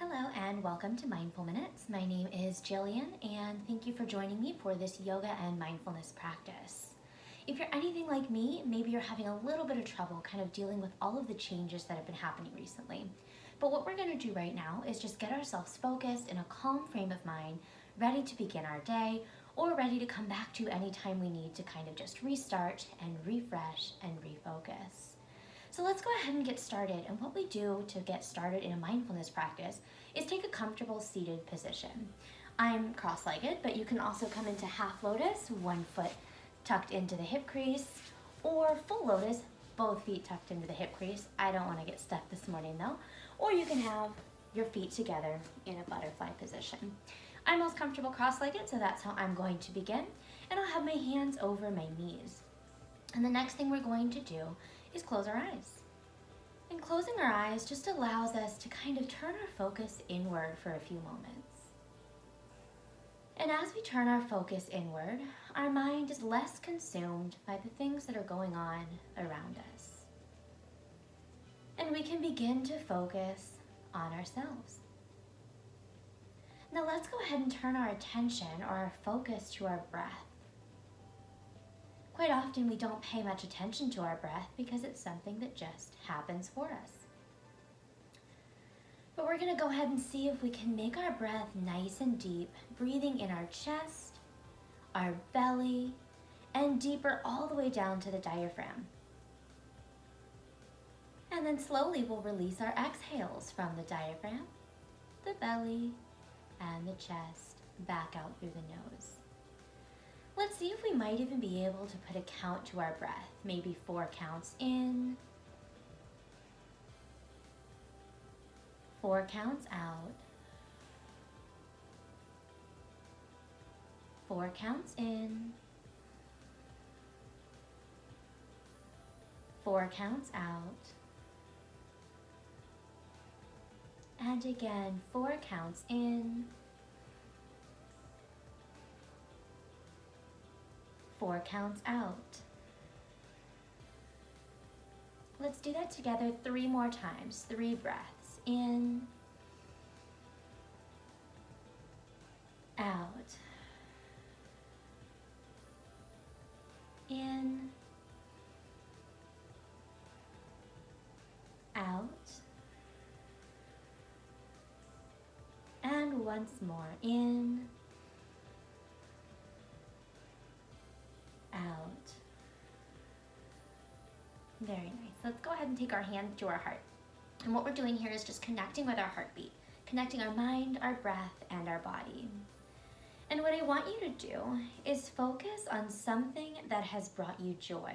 Hello and welcome to Mindful Minutes. My name is Jillian and thank you for joining me for this yoga and mindfulness practice. If you're anything like me, maybe you're having a little bit of trouble kind of dealing with all of the changes that have been happening recently. But what we're going to do right now is just get ourselves focused in a calm frame of mind, ready to begin our day or ready to come back to anytime we need to kind of just restart and refresh and refocus. So let's go ahead and get started. And what we do to get started in a mindfulness practice is take a comfortable seated position. I'm cross-legged, but you can also come into half lotus, one foot tucked into the hip crease, or full lotus, both feet tucked into the hip crease. I don't want to get stuck this morning though. Or you can have your feet together in a butterfly position. I'm most comfortable cross-legged, so that's how I'm going to begin. And I'll have my hands over my knees. And the next thing we're going to do is close our eyes. And closing our eyes just allows us to kind of turn our focus inward for a few moments. And as we turn our focus inward, our mind is less consumed by the things that are going on around us. And we can begin to focus on ourselves. Now let's go ahead and turn our attention or our focus to our breath. Quite often we don't pay much attention to our breath because it's something that just happens for us. But we're going to go ahead and see if we can make our breath nice and deep, breathing in our chest, our belly, and deeper all the way down to the diaphragm. And then slowly we'll release our exhales from the diaphragm, the belly, and the chest back out through the nose. Let's see if we might even be able to put a count to our breath, maybe 4 counts in, 4 counts out, 4 counts in, 4 counts out, and again 4 counts in, 4 counts out. Let's do that together 3 more times. 3 breaths in, out, in, out, and once more in, out. Very nice. Let's go ahead and take our hand to our heart. And what we're doing here is just connecting with our heartbeat, connecting our mind, our breath, and our body. And what I want you to do is focus on something that has brought you joy,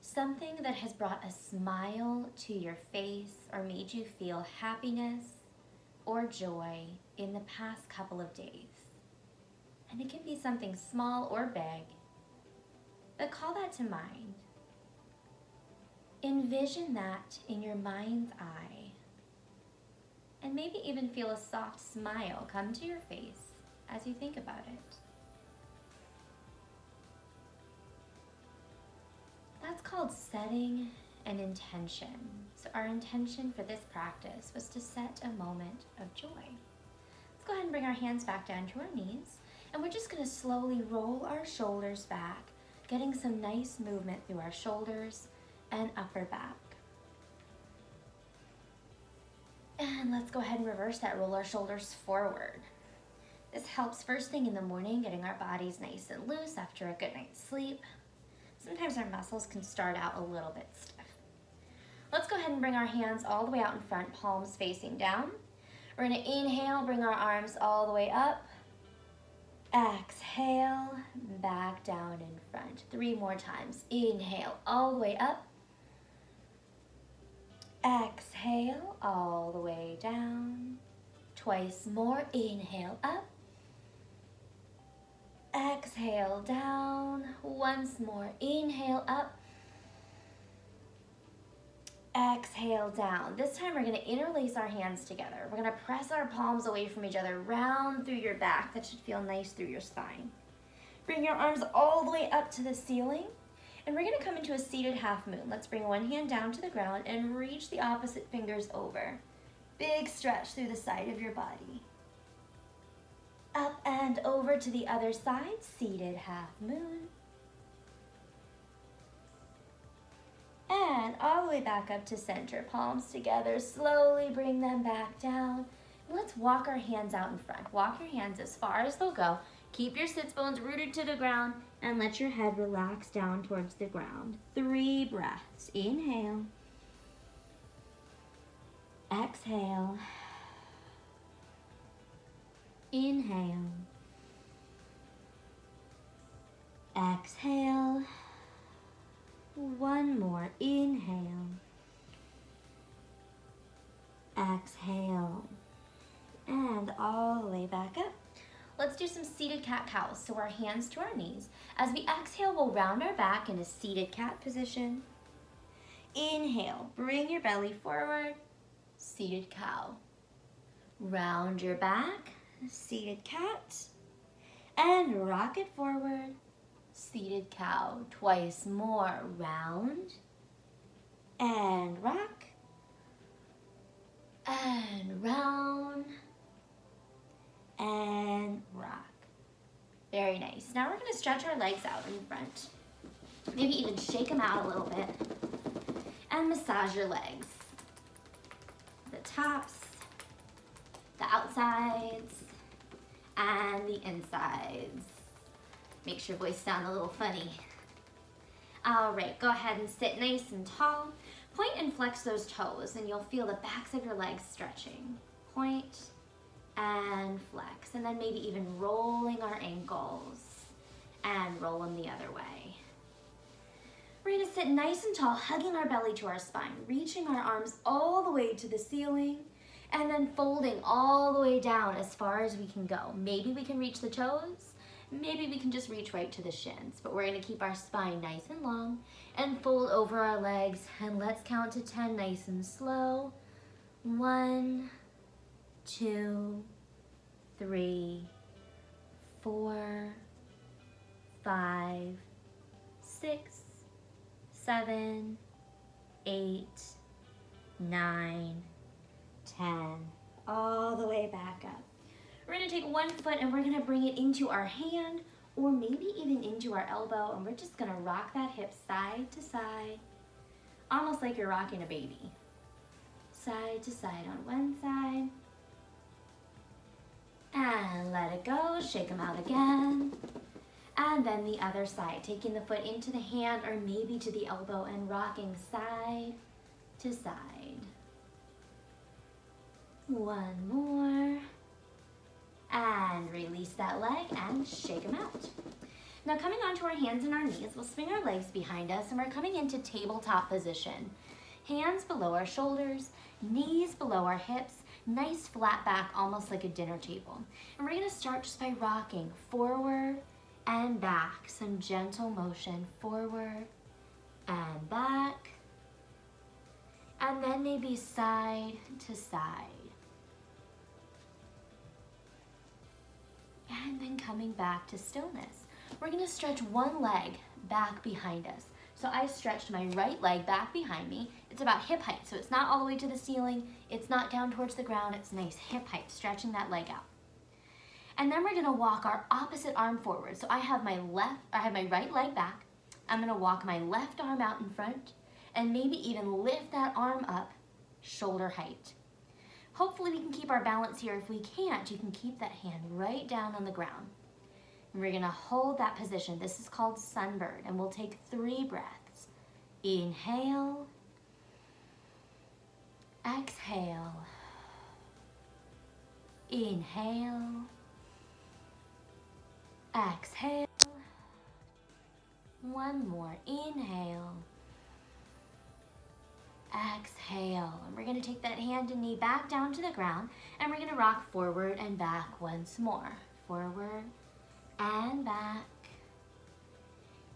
something that has brought a smile to your face or made you feel happiness or joy in the past couple of days. And it can be something small or big, but call that to mind. Envision that in your mind's eye, and maybe even feel a soft smile come to your face as you think about it. That's called setting an intention. So our intention for this practice was to set a moment of joy. Let's go ahead and bring our hands back down to our knees, and we're just going to slowly roll our shoulders back, getting some nice movement through our shoulders and upper back. And let's go ahead and reverse that, roll our shoulders forward. This helps first thing in the morning, getting our bodies nice and loose after a good night's sleep. Sometimes our muscles can start out a little bit stiff. Let's go ahead and bring our hands all the way out in front, palms facing down. We're going to inhale, bring our arms all the way up. Exhale, back down in front. 3 more times. Inhale, all the way up. Exhale, all the way down. Twice more. Inhale, up. Exhale, down. Once more. Inhale, up. Exhale, down. This time we're going to interlace our hands together. We're going to press our palms away from each other, round through your back. That should feel nice through your spine. Bring your arms all the way up to the ceiling. And we're going to come into a seated half moon. Let's bring one hand down to the ground and reach the opposite fingers over. Big stretch through the side of your body. Up and over to the other side, seated half moon. And all the way back up to center, palms together. Slowly bring them back down. Let's walk our hands out in front. Walk your hands as far as they'll go. Keep your sits bones rooted to the ground and let your head relax down towards the ground. 3 breaths. Inhale. Exhale. Inhale. Exhale. One more. Inhale. Exhale. And all the way back up. Let's do some seated cat-cows. So our hands to our knees. As we exhale, we'll round our back in a seated cat position. Inhale. Bring your belly forward. Seated cow. Round your back. Seated cat. And rock it forward. Seated cow. Twice more. Round. And rock. And round. And rock. Very nice. Now we're going to stretch our legs out in front. Maybe even shake them out a little bit. And massage your legs. The tops, the outsides, and the insides. Makes your voice sound a little funny. All right, go ahead and sit nice and tall. Point and flex those toes, and you'll feel the backs of your legs stretching. Point and flex, and then maybe even rolling our ankles and roll them the other way. We're gonna sit nice and tall, hugging our belly to our spine, reaching our arms all the way to the ceiling, and then folding all the way down as far as we can go. Maybe we can reach the toes, maybe we can just reach right to the shins, but we're gonna keep our spine nice and long and fold over our legs, and let's count to 10 nice and slow. 1, 2, 3, 4, 5, 6, 7, 8, 9, 10, all the way back up. We're gonna take one foot and we're gonna bring it into our hand or maybe even into our elbow, and we're just gonna rock that hip side to side, almost like you're rocking a baby. Side to side on one side. And let it go, shake them out again. And then the other side, taking the foot into the hand or maybe to the elbow and rocking side to side. One more. And release that leg and shake them out. Now coming onto our hands and our knees, we'll swing our legs behind us and we're coming into tabletop position. Hands below our shoulders, knees below our hips, nice flat back, almost like a dinner table. And we're gonna start just by rocking forward and back, some gentle motion forward and back, and then maybe side to side. And then coming back to stillness. We're gonna stretch one leg back behind us. So I stretched my right leg back behind me. It's about hip height, so it's not all the way to the ceiling, it's not down towards the ground, it's nice hip height, stretching that leg out. And then we're gonna walk our opposite arm forward. So I have my right leg back. I'm gonna walk my left arm out in front and maybe even lift that arm up shoulder height. Hopefully we can keep our balance here. If we can't, you can keep that hand right down on the ground. And we're gonna hold that position. This is called sunbird, and we'll take 3 breaths. Inhale, exhale, inhale, exhale, one more, inhale, exhale, and we're going to take that hand and knee back down to the ground, and we're going to rock forward and back once more, forward and back,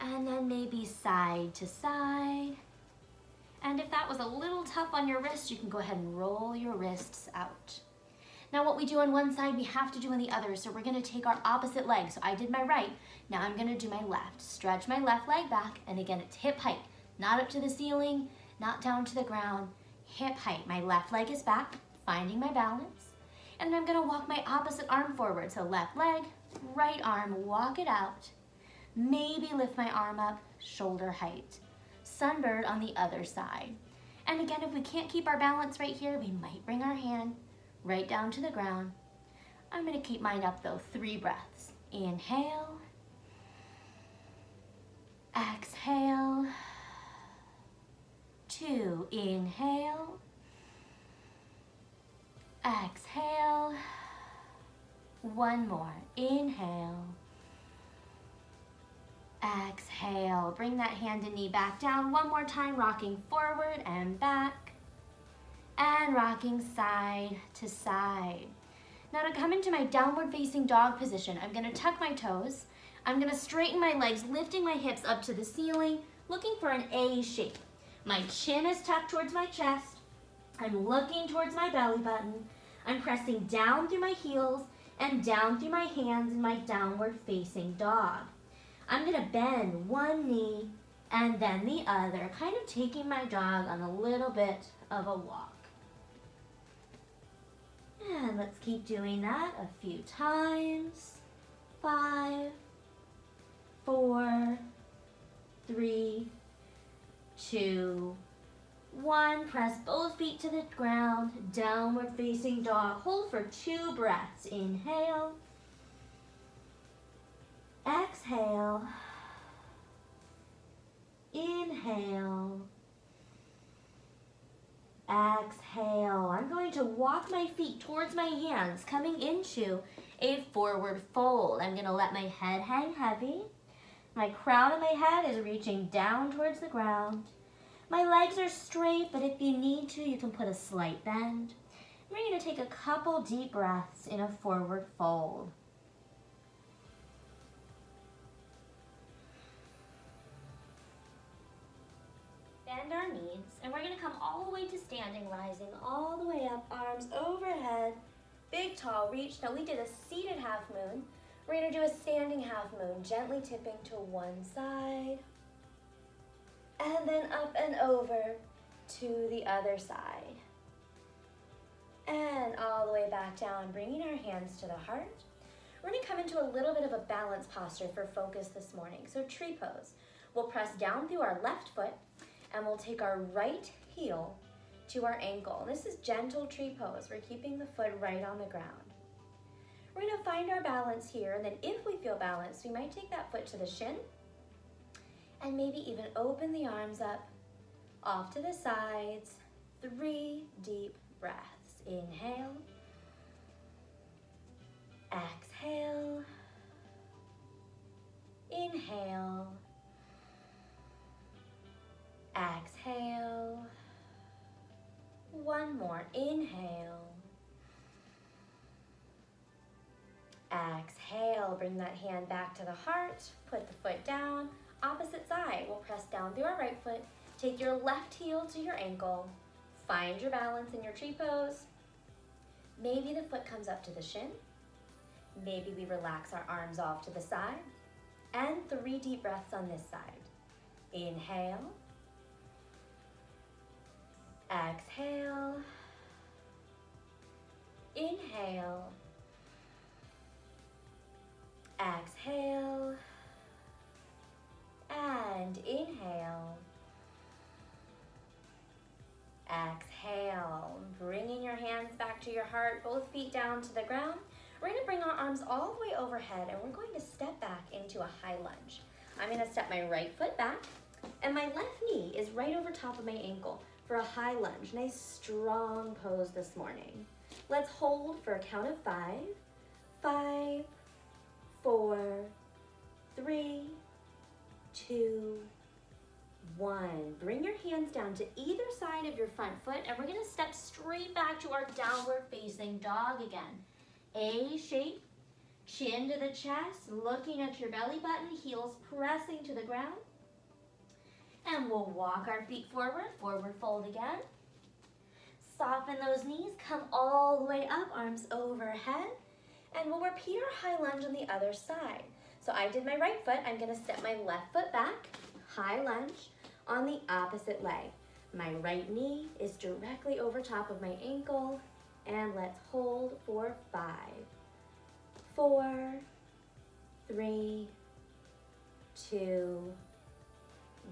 and then maybe side to side. And if that was a little tough on your wrist, you can go ahead and roll your wrists out. Now what we do on one side, we have to do on the other. So we're gonna take our opposite leg. So I did my right, now I'm gonna do my left. Stretch my left leg back, and again, it's hip height. Not up to the ceiling, not down to the ground, hip height. My left leg is back, finding my balance, and then I'm gonna walk my opposite arm forward. So left leg, right arm, walk it out. Maybe lift my arm up, shoulder height. Sunbird on the other side. And again, if we can't keep our balance right here, we might bring our hand right down to the ground. I'm gonna keep mine up though, 3 breaths. Inhale, exhale, 2, inhale, exhale, 1 more, inhale, exhale. Bring that hand and knee back down. 1 more time, rocking forward and back, and rocking side to side. Now to come into my downward facing dog position, I'm gonna tuck my toes. I'm gonna straighten my legs, lifting my hips up to the ceiling, looking for an A shape. My chin is tucked towards my chest. I'm looking towards my belly button. I'm pressing down through my heels and down through my hands in my downward facing dog. I'm gonna bend one knee and then the other, kind of taking my dog on a little bit of a walk. And let's keep doing that a few times. 5, 4, 3, 2, 1. Press both feet to the ground, downward facing dog. Hold for 2 breaths. Inhale, exhale, inhale, exhale. I'm going to walk my feet towards my hands, coming into a forward fold. I'm going to let my head hang heavy. My crown of my head is reaching down towards the ground. My legs are straight, but if you need to, you can put a slight bend. We're going to take a couple deep breaths in a forward fold. Bend our knees, and we're going to come all the way to standing, rising all the way up, arms overhead, big tall reach. Now we did a seated half moon. We're going to do a standing half moon, gently tipping to one side, and then up and over to the other side. And all the way back down, bringing our hands to the heart. We're going to come into a little bit of a balance posture for focus this morning. So tree pose. We'll press down through our left foot, and we'll take our right heel to our ankle. This is gentle tree pose. We're keeping the foot right on the ground. We're going to find our balance here, and then if we feel balanced, we might take that foot to the shin, and maybe even open the arms up off to the sides. 3 deep breaths. Inhale, exhale, inhale, exhale. 1 more. Inhale, exhale. Bring that hand back to the heart. Put the foot down. Opposite side. We'll press down through our right foot. Take your left heel to your ankle. Find your balance in your tree pose. Maybe the foot comes up to the shin. Maybe we relax our arms off to the side. And 3 deep breaths on this side. Inhale, exhale, inhale, exhale, and inhale, exhale. Bringing your hands back to your heart, both feet down to the ground. We're going to bring our arms all the way overhead, and we're going to step back into a high lunge. I'm going to step my right foot back, and my left knee is right over top of my ankle for a high lunge. Nice strong pose this morning. Let's hold for a count of 5. 5, 4, 3, 2, 1. Bring your hands down to either side of your front foot, and we're going to step straight back to our downward facing dog again. A shape, chin to the chest, looking at your belly button, heels pressing to the ground. And we'll walk our feet forward, forward fold again. Soften those knees, come all the way up, arms overhead. And we'll repeat our high lunge on the other side. So I did my right foot, I'm gonna step my left foot back, high lunge on the opposite leg. My right knee is directly over top of my ankle, And let's hold for 5, 4, 3, 2,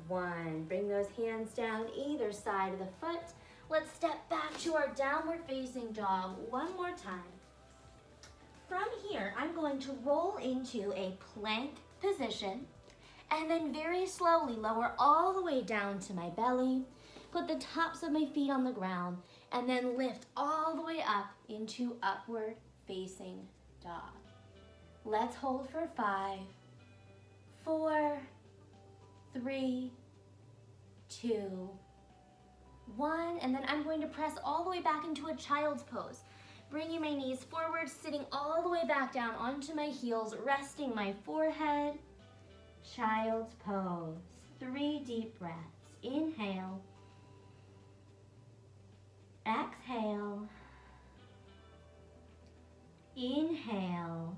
1. Bring those hands down either side of the foot. Let's step back to our downward facing dog one more time. From here, I'm going to roll into a plank position and then very slowly lower all the way down to my belly. Put the tops of my feet on the ground and then lift all the way up into upward facing dog. Let's hold for 5, 4, 3, 2, 1, and then I'm going to press all the way back into a child's pose. Bringing my knees forward, sitting all the way back down onto my heels, resting my forehead. Child's pose. 3 deep breaths. Inhale. Exhale. Inhale.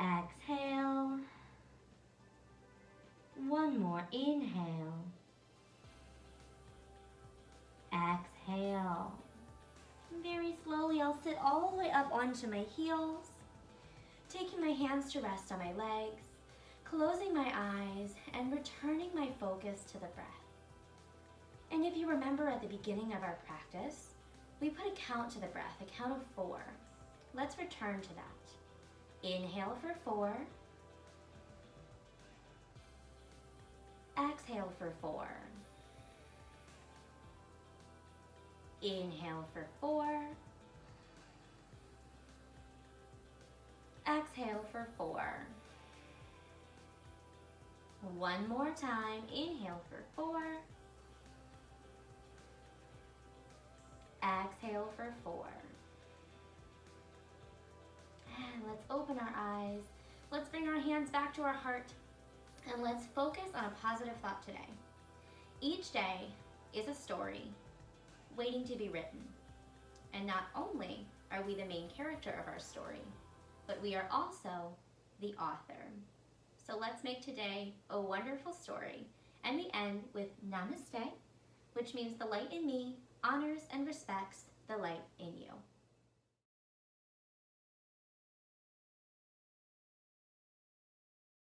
Exhale. One more. Inhale. Exhale. Very slowly, I'll sit all the way up onto my heels, taking my hands to rest on my legs, closing my eyes, and returning my focus to the breath. And if you remember at the beginning of our practice, we put a count to the breath, a count of 4. Let's return to that. Inhale for 4. Exhale for 4. Inhale for 4. Exhale for 4. One more time. Inhale for 4. Exhale for 4. And let's open our eyes. Let's bring our hands back to our heart. And let's focus on a positive thought today. Each day is a story waiting to be written. And not only are we the main character of our story, but we are also the author. So let's make today a wonderful story. And we end with Namaste, which means the light in me honors and respects the light in you.